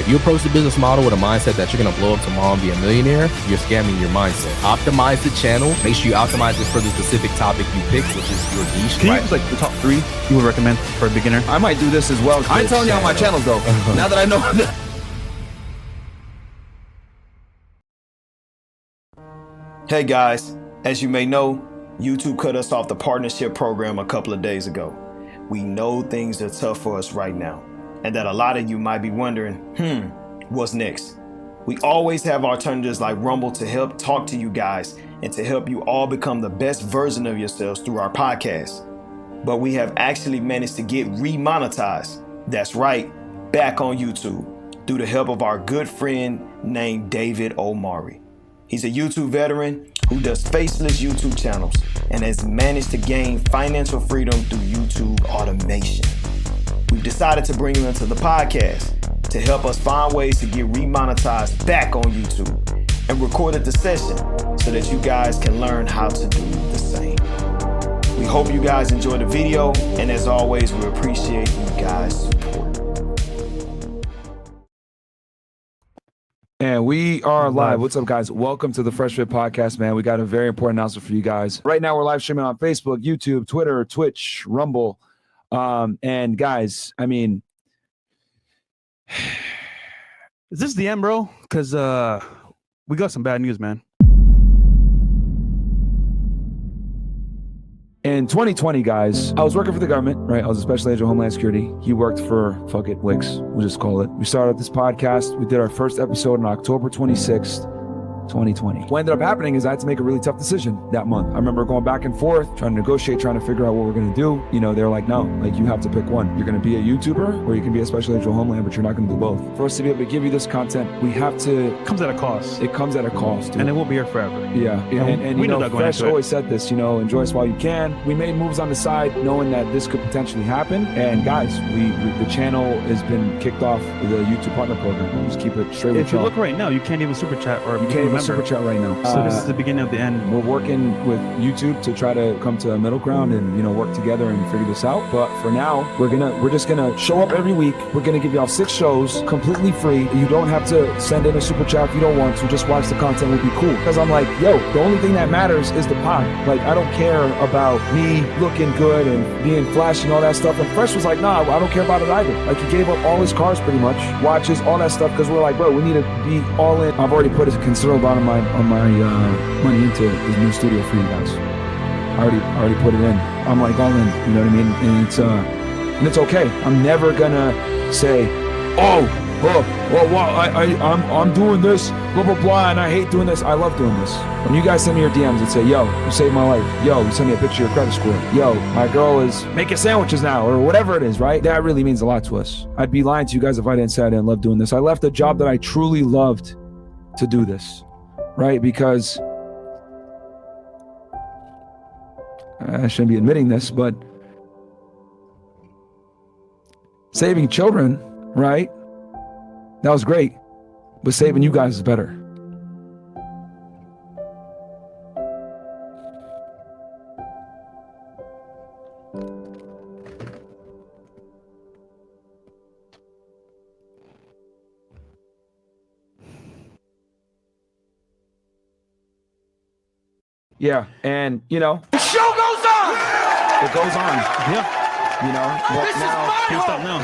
If you approach the business model with a mindset that you're going to blow up tomorrow and be a millionaire, you're scamming your mindset. Optimize the channel. Make sure you optimize it for the specific topic you pick, which is your niche. Can you use like the top 3 you would recommend for a beginner? I might do this as well. I'm telling you on my channels though. Now that I know that. Hey guys, as you may know, YouTube cut us off the partnership program a couple of days ago. We know things are tough for us right now, and that a lot of you might be wondering, what's next? We always have alternatives like Rumble to help talk to you guys and to help you all become the best version of yourselves through our podcast. But we have actually managed to get remonetized. That's right, back on YouTube through the help of our good friend named David Omari. He's a YouTube veteran who does faceless YouTube channels and has managed to gain financial freedom through YouTube automation. We've decided to bring him into the podcast to help us find ways to get remonetized back on YouTube and recorded the session so that you guys can learn how to do the same. We hope you guys enjoy the video, and as always, we appreciate you guys' support. And we are live. What's up, guys? Welcome to the Fresh Fit podcast, man. We got a very important announcement for you guys. Right now, we're live streaming on Facebook, YouTube, Twitter, Twitch, Rumble. And guys, I mean, Is this the end, bro? Because we got some bad news, man. in 2020, guys, I was working for the government, right? I was a special agent of Homeland Security. He worked for, fuck it, Wix, we'll just call it. We started this podcast. We did our first episode on October 26th, 2020. What ended up happening is I had to make a really tough decision that month. I remember going back and forth, trying to negotiate, trying to figure out what we're going to do. You know, they're like, no, like you have to pick one. You're going to be a YouTuber or you can be a special agent of Homeland, but you're not going to do both. For us to be able to give you this content, we have to... It comes at a cost. It comes at a cost, dude. And it won't be here forever. Yeah. And we you know know, that going Fresh into it. always said this, you know, enjoy us while you can. We made moves on the side knowing that this could potentially happen. And guys, the channel has been kicked off the YouTube partner program. We'll just keep it straight with If you y'all. look right now, you can't even super chat or You can't even super chat right now. So this is the beginning of the end. We're working with YouTube to try to come to a middle ground and, you know, work together and figure this out. But for now, we're just gonna show up every week. We're gonna give y'all 6 shows completely free. You don't have to send in a super chat if you don't want to. Just watch the content, will be cool. Because I'm like, yo, the only thing that matters is the pod. Like, I don't care about me looking good and being flashy and all that stuff. And Fresh was like, nah, I don't care about it either. Like, he gave up all his cars pretty much, watches, all that stuff, because we're like, bro, we need to be all in. I've already put a considerable amount of my money into this new studio for you guys. I already put it in. I'm like all in, you know what I mean? And it's okay. I'm never gonna say, I'm doing this, blah blah blah, and I hate doing this. I love doing this. When you guys send me your DMs and say, yo, you saved my life. Yo, you send me a picture of your credit score. Yo, my girl is making sandwiches now, or whatever it is, right? That really means a lot to us. I'd be lying to you guys if I didn't say I didn't love doing this. I left a job that I truly loved to do this, right? Because I shouldn't be admitting this, but saving children, right? That was great, but saving you guys is better. Yeah, and you know, the show goes on. It goes on. Yeah. You know, but now, Can't stop now.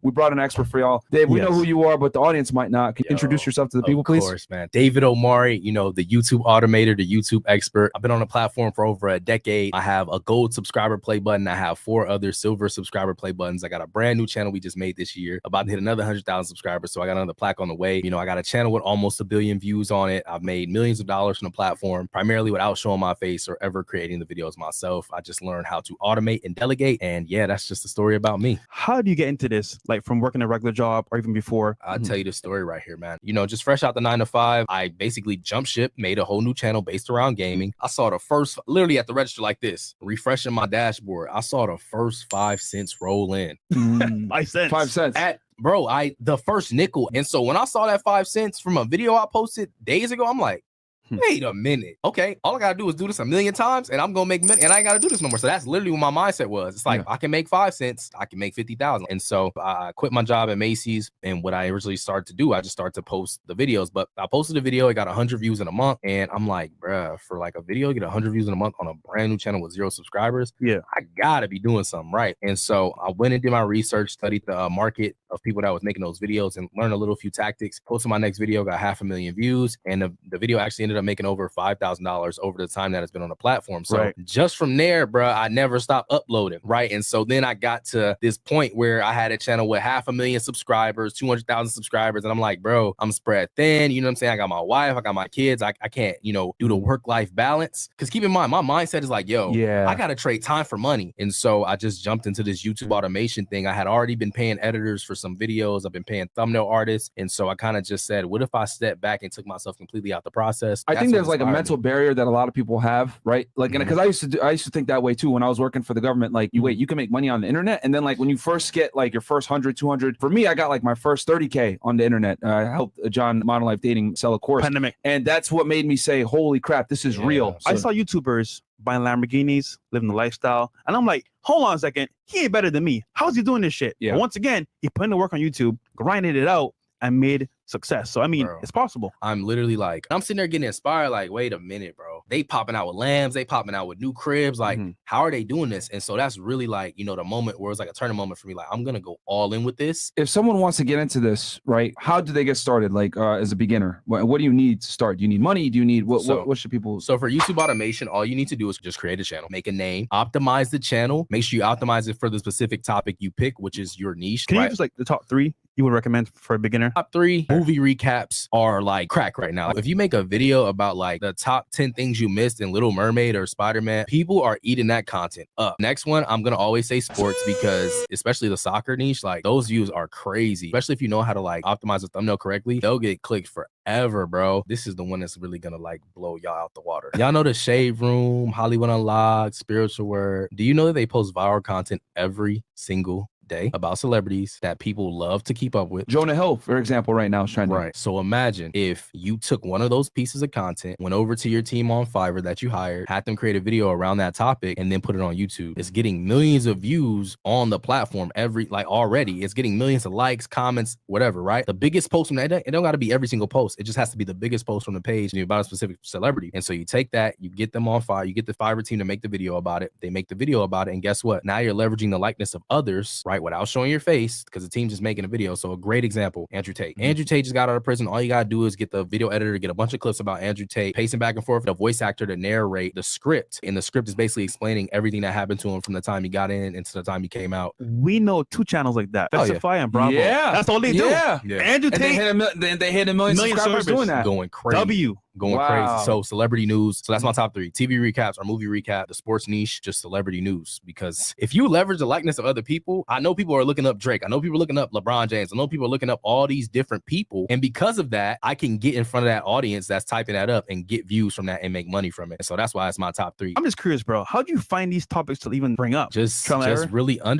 we brought an expert for y'all. Dave, we know who you are, but the audience might not. Can you introduce yourself to the people, please? Of course, man. David Omari, you know, the YouTube automator, the YouTube expert. I've been on the platform for over a decade. I have a gold subscriber play button. I have 4 other silver subscriber play buttons. I got a brand new channel we just made this year, about to hit another 100,000 subscribers. So I got another plaque on the way. You know, I got a channel with almost 1 billion views on it. I've made millions of dollars from the platform, primarily without showing my face or ever creating the videos myself. I just learned how to automate and delegate. And yeah, that's just the story about me. How do you get into this? Like from working a regular job or even before? I'll tell you the story right here, man. You know, just fresh out the 9 to 5, I basically jumped ship, made a whole new channel based around gaming. I saw the first, literally at the register like this, refreshing my dashboard. I saw the first 5 cents roll in. 5 cents. 5 cents. The first nickel. And so when I saw that 5 cents from a video I posted days ago, I'm like, Wait a minute. Okay, all I gotta do is do this a million times and I'm gonna make money and I ain't gotta do this no more. So that's literally what my mindset was. It's like, I can make 5 cents, I can make 50,000. And so I quit my job at Macy's, and what I originally started to do, I just started to post the videos. But I posted a video, it got 100 views in a month, and I'm like, bruh, for like a video, get 100 views in a month on a brand new channel with 0 subscribers, I gotta be doing something right. And so I went and did my research, studied the market of people that was making those videos, and learned a few tactics. Posted my next video, got 500,000 views, and the video actually ended up making over $5,000 over the time that it's been on the platform. So just from there, bro, I never stopped uploading, right? And so then I got to this point where I had a channel with 500,000 subscribers, 200,000 subscribers, and I'm like, bro, I'm spread thin. You know what I'm saying? I got my wife, I got my kids. I can't, you know, do the work-life balance. Because keep in mind, my mindset is like, yo, I got to trade time for money. And so I just jumped into this YouTube automation thing. I had already been paying editors for some videos. I've been paying thumbnail artists. And so I kind of just said, what if I stepped back and took myself completely out the process? I think there's like a mental barrier that a lot of people have, right? Like, because I used to think that way too when I was working for the government. Like, you can make money on the internet, and then like when you first get like your first 100, 200. For me, I got like my first 30K on the internet. I helped John Modern Life Dating sell a course, Pandemic, and that's what made me say, "Holy crap, this is real." So I saw YouTubers buying Lamborghinis, living the lifestyle, and I'm like, hold on a second, he ain't better than me. How's he doing this shit? But once again, he put in the work on YouTube, grinded it out, and made success. So I mean, it's possible. I'm literally like, I'm sitting there getting inspired, like, wait a minute, bro. They popping out with lambs, they popping out with new cribs. Like, how are they doing this? And so that's really like, you know, the moment where it's like a turning moment for me. Like, I'm gonna go all in with this. If someone wants to get into this, right, how do they get started? Like, as a beginner, what do you need to start? Do you need money? Do you need what should people? So for YouTube automation, all you need to do is just create a channel, make a name, optimize the channel, make sure you optimize it for the specific topic you pick, which is your niche. Can you just like the top 3 you would recommend for a beginner? Top 3 movie recaps are like crack right now. If you make a video about like the top 10 things you missed in Little Mermaid or Spider-Man, people are eating that content up. Next one, I'm gonna always say sports, because especially the soccer niche, like those views are crazy, especially if you know how to like optimize the thumbnail correctly. They'll get clicked forever, bro. This is the one that's really gonna like blow y'all out the water. Y'all know the Shade Room, Hollywood Unlocked, Spiritual Word. Do you know that they post viral content every single day about celebrities that people love to keep up with? Jonah Hill, for example, right now is trending. Right. So imagine if you took one of those pieces of content, went over to your team on Fiverr that you hired, had them create a video around that topic, and then put it on YouTube. It's getting millions of views on the platform already. It's getting millions of likes, comments, whatever, right? The biggest post from that, it don't got to be every single post. It just has to be the biggest post from the page about a specific celebrity. And so you take that, you get them on Fiverr, you get the Fiverr team to make the video about it. They make the video about it, and guess what? Now you're leveraging the likeness of others, right? Without showing your face, because the team's just making a video. So a great example, Andrew Tate. Andrew Tate just got out of prison. All you gotta do is get the video editor to get a bunch of clips about Andrew Tate, pacing back and forth, the voice actor to narrate the script. And the script is basically explaining everything that happened to him from the time he got in into the time he came out. We know 2 channels like that. Festify and Bravo. Yeah. That's all they do. Andrew Tate. They hit a million subscribers doing that. Going crazy. Going crazy. So celebrity news. So that's my top 3. TV recaps or movie recap, the sports niche, just celebrity news. Because if you leverage the likeness of other people, I know people are looking up Drake. I know people are looking up LeBron James. I know people are looking up all these different people. And because of that, I can get in front of that audience that's typing that up and get views from that and make money from it. And so that's why it's my top 3. I'm just curious, bro. How do you find these topics to even bring up? Just really a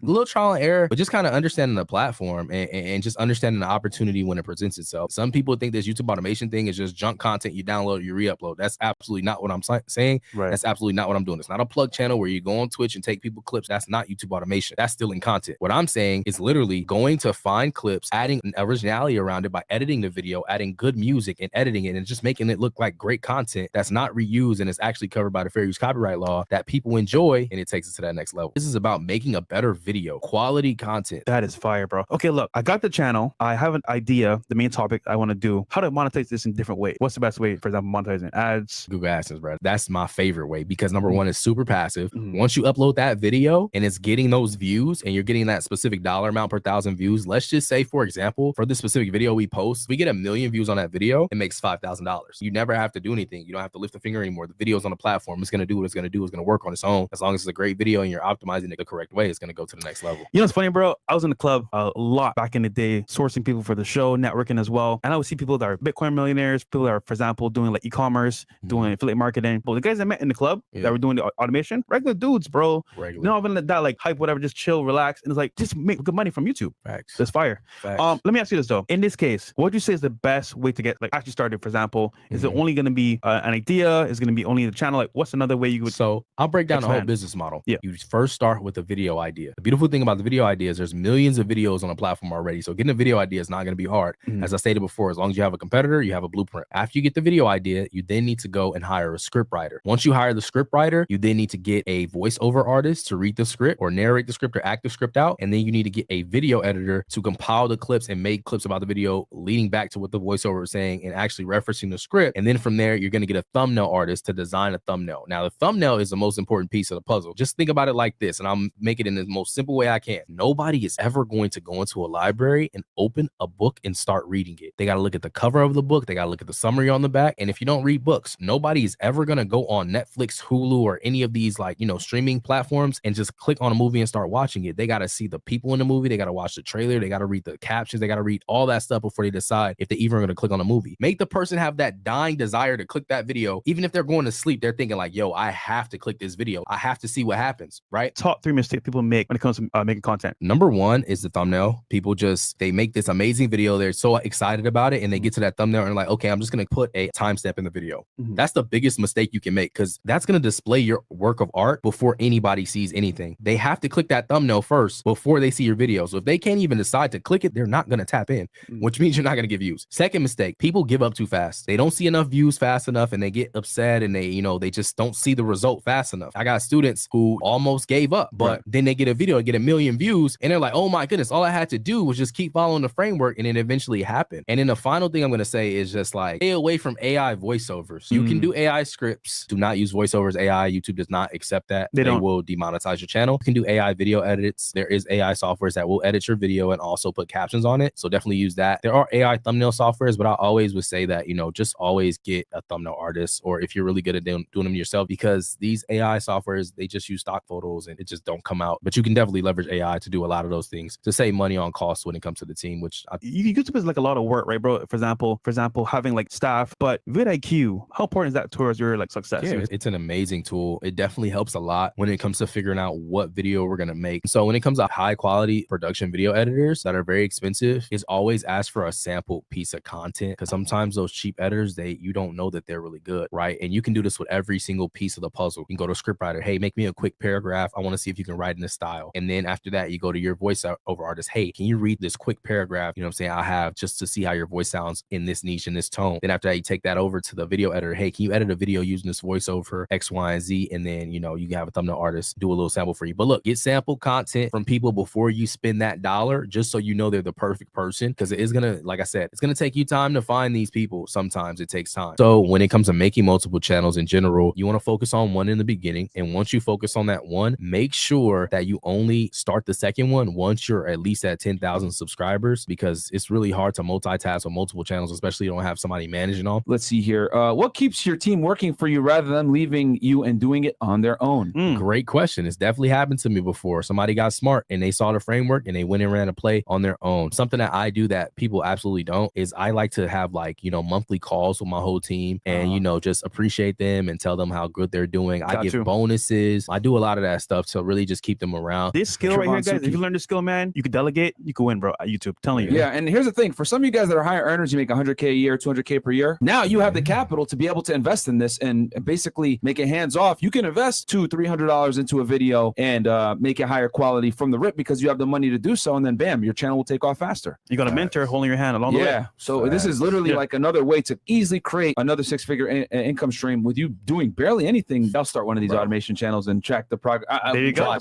little trial and error, but just kind of understanding the platform and just understanding the opportunity when it presents itself. Some people think this YouTube automation thing is just junk content you download, you re-upload. That's absolutely not what I'm saying. That's absolutely not what I'm doing. It's not a plug channel where you go on Twitch and take people clips. That's not YouTube automation. That's stealing content. What I'm saying is literally going to find clips, adding an originality around it by editing the video, adding good music and editing it, and just making it look like great content that's not reused and is actually covered by the fair use copyright law that people enjoy, and it takes it to that next level. This is about making a better video, quality content. That is fire, bro. Okay, look, I got the channel. I have an idea, the main topic I want to do. How to monetize this in different ways. What's the best way, for example, monetizing ads? Google AdSense, bro. That's my favorite way, because number one, is super passive. Once you upload that video and it's getting those views and you're getting that specific dollar amount per 1,000 views, let's just say, for example, for this specific video we post, we get 1 million views on that video, it makes $5,000. You never have to do anything. You don't have to lift a finger anymore. The video's on the platform. It's going to do what it's going to do. It's going to work on its own. As long as it's a great video and you're optimizing it the correct way, it's going to go to the next level. You know what's funny, bro? I was in the club a lot back in the day, sourcing people for the show, networking as well. And I would see people that are Bitcoin millionaires, people that are, for example, doing like e-commerce, doing affiliate marketing. But the guys I met in the club that were doing the automation, regular dudes, bro. Not even that like hype, whatever, just chill, relax. And it's like, just make good money from YouTube. Facts. That's fire. Facts. Let me ask you this though. In this case, what would you say is the best way to get like actually started, for example? Is it only going to be an idea? Is it going to be only the channel? Like what's another way you would? So I'll break down the whole business model. Yeah. You first start with a video idea. The beautiful thing about the video idea is there's millions of videos on the platform already. So getting a video idea is not going to be hard. As I stated before, as long as you have a competitor, you have a blueprint. After you get the video idea, you then need to go and hire a script writer. Once you hire the script writer, you then need to get a voiceover artist to read the script or narrate the script or act the script out. And then you need to get a video editor to compile the clips and make clips about the video leading back to what the voiceover is saying and actually referencing the script. And then from there, you're going to get a thumbnail artist to design a thumbnail. Now, the thumbnail is the most important piece of the puzzle. Just think about it like this, and I'll make it in the most simple way I can. Nobody is ever going to go into a library and open a book and start reading it. They got to look at the cover of the book. They got to look at the summary on the back. And if you don't read books, nobody is ever going to go on Netflix, Hulu, or any of these like, streaming platforms and just click on a movie and start watching it. They got to see the people in the movie. They got to watch the trailer. They got to read the captions. They got to read all that stuff before they decide if they even are going to click on a movie. Make the person have that dying desire to click that video. Even if they're going to sleep, they're thinking like, yo, I have to click this video. I have to see what happens, right? Top 3 mistakes people make when it comes to making content. Number 1 is the thumbnail. People they make this amazing video. They're so excited about it. And they get to that thumbnail and like, okay, I'm just going to put a timestamp in the video. That's the biggest mistake you can make because that's going to display your work of art before anybody sees anything. They have to click that thumbnail first before they see your video. So if they can't even decide to click it, they're not going to tap in, which means you're not going to get views. Second mistake, people give up too fast. They don't see enough views fast enough and they get upset and they just don't see the result fast enough. I got students who almost gave up, but then they get a video and get 1 million views and they're like, oh my goodness, all I had to do was just keep following the framework and it eventually happened. And then the final thing I'm going to say is just like, stay away from AI voiceovers. You can do AI scripts. Do not use voiceovers AI. YouTube does not accept that. They will demonetize your channel. You can do AI video edits. There is AI softwares that will edit your video and also put captions on it. So definitely use that. There are AI thumbnail softwares, but I always would say that, just always get a thumbnail artist, or if you're really good at doing them yourself, because these AI softwares, they just use stock photos and it just don't come out. But you can definitely leverage AI to do a lot of those things to save money on costs when it comes to the team, which YouTube is like a lot of work, right, bro? For example, having like staff, but vidIQ, how important is that towards your like success? Yeah, it's an amazing tool. It definitely helps a lot when it comes to figuring out what video we're going to make. So when it comes to high quality production video editors that are very expensive, is always ask for a sample piece of content, because sometimes those cheap editors, you don't know that they're really good, right? And you can do this with every single piece of the puzzle. You can go to a scriptwriter, hey, make me a quick paragraph. I want to see if you can write in this style. And then after that, you go to your voiceover artist, hey, can you read this quick paragraph? You know what I'm saying? I have just to see how your voice sounds in this niche, in this tone. Then after that, you take that over to the video editor. Hey, can you edit a video using this voiceover X, Y, and Z? And then, you can have a thumbnail artist do a little sample for you. But look, get sample content from people before you spend that dollar, just so you know they're the perfect person. Because it is going to, like I said, it's going to take you time to find these people. Sometimes it takes time. So when it comes to making multiple channels in general, you want to focus on one in the beginning. And once you focus on that one, make sure that you only start the second one once you're at least at 10,000 subscribers, because it's really hard to multitask on multiple channels, especially you don't have somebody managing them. Let's see here. What keeps your team working for you rather than leaving you and doing it on their own? Great question. It's definitely happened to me before. Somebody got smart and they saw the framework and they went and ran a play on their own. Something that I do that people absolutely don't is I like to have monthly calls with my whole team and, just appreciate them and tell them how good they're doing. I give bonuses. I do a lot of that stuff to really just keep them around. This skill right here, guys, if you learn this skill, man, you can delegate, you can win, bro, at YouTube. Telling you. Yeah, and here's the thing. For some of you guys that are higher earners, you make 100K a year, 200K per year. Now you have the capital to be able to invest in this and basically make it hands off. You can invest $200-300 into a video and make it higher quality from the rip because you have the money to do so. And then bam, your channel will take off faster. You got a mentor holding your hand along the way. Yeah. So this is literally like another way to easily create another 6-figure income stream with you doing barely anything. I'll start one of these automation channels and track the progress. There you go.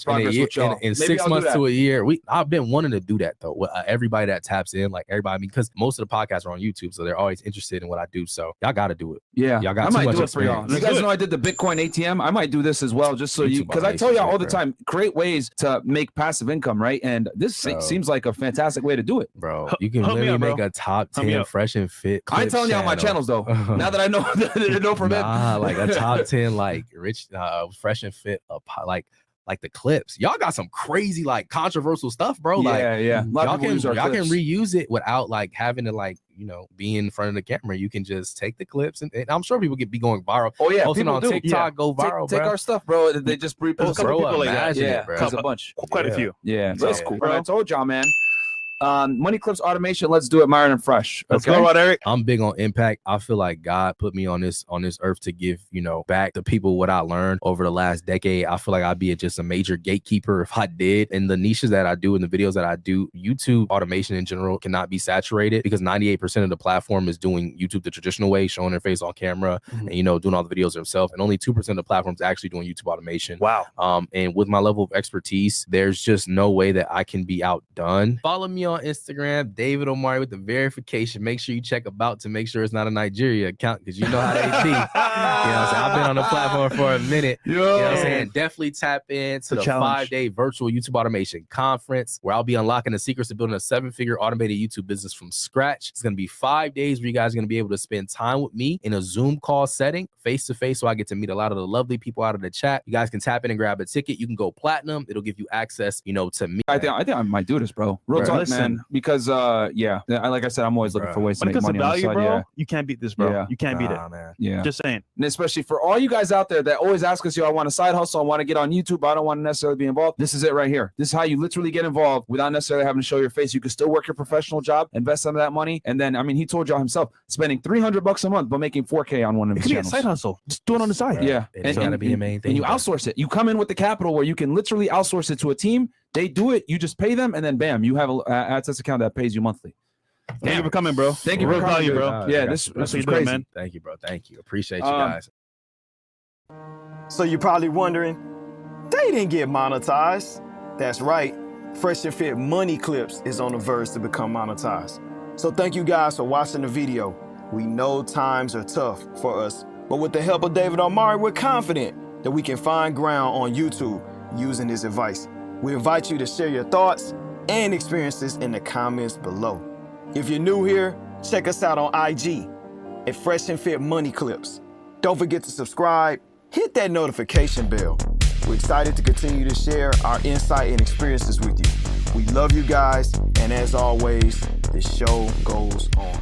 In 6 months to a year, I've been wanting to do that though. Everybody that taps in, like everybody, because most of the podcasts are on YouTube, so they're always interested in what I do. So y'all got to do it. Yeah, y'all got I too might much do it for y'all. You guys know I did the Bitcoin ATM. I might do this as well, just so you, because I tell y'all all the time, create ways to make passive income, right? And this seems like a fantastic way to do it, bro. You can literally make a top 10 fresh and fit. I ain't telling y'all my channels though. Now that I know that they know from it, like a top 10 like rich fresh and fit like the clips. Y'all got some crazy like controversial stuff, bro. Like y'all can reuse it without like having to like, you know, be in front of the camera. You can just take the clips and I'm sure people be going viral. Oh yeah, posting on TikTok, go viral. Take our stuff, bro. They just repost people like that. Yeah, bro. There's a bunch, quite a few. Yeah, that's cool. Bro. I told y'all, man. Money Clips automation. Let's do it, Myron and Fresh. Let's go, right, Eric. I'm big on impact. I feel like God put me on this earth to give, you know, back to people what I learned over the last decade. I feel like I'd be just a major gatekeeper if I did. In the niches that I do, in the videos that I do, YouTube automation in general cannot be saturated because 98% of the platform is doing YouTube the traditional way, showing their face on camera and, you know, doing all the videos themselves. And only 2% of the platform is actually doing YouTube automation. Wow. And with my level of expertise, there's just no way that I can be outdone. Follow me on Instagram, Davidomarik with the verification. Make sure you check about to make sure it's not a Nigeria account because you know how they be. You know what I'm saying? I've been on the platform for a minute. You know what I'm saying? Definitely tap into the 5-day virtual YouTube automation conference where I'll be unlocking the secrets to building a 7-figure automated YouTube business from scratch. It's going to be 5 days where you guys are going to be able to spend time with me in a Zoom call setting, face to face, so I get to meet a lot of the lovely people out of the chat. You guys can tap in and grab a ticket. You can go platinum. It'll give you access, you know, to me. I think I might do this, bro. Real talk, man. Because like I said, I'm always looking for ways to make money on the side. Bro, you can't beat this, bro. You can't beat it, man. Yeah, just saying. And especially for all you guys out there that always ask us, yo, I want a side hustle, I want to get on YouTube, but I don't want to necessarily be involved. This is it right here. This is how you literally get involved without necessarily having to show your face. You can still work your professional job, invest some of that money, and then, I mean, he told y'all himself, spending $300 a month, but making 4K on one of his channels. It could be a side hustle. Just do it on the side. Right. Yeah, it's gotta be a main thing. And you outsource it. You come in with the capital where you can literally outsource it to a team. They do it. You just pay them, and then bam, you have an AdSense account that pays you monthly. Thank you for coming, bro. Thank you for coming, bro. Yeah, this was crazy, man. Thank you, bro. Thank you. Appreciate you guys. So you're probably wondering, they didn't get monetized. That's right. Fresh and Fit Money Clips is on the verge to become monetized. So thank you guys for watching the video. We know times are tough for us, but with the help of Davidomarik, we're confident that we can find ground on YouTube using his advice. We invite you to share your thoughts and experiences in the comments below. If you're new here, check us out on IG at Fresh and Fit Money Clips. Don't forget to subscribe, hit that notification bell. We're excited to continue to share our insight and experiences with you. We love you guys, and as always, the show goes on.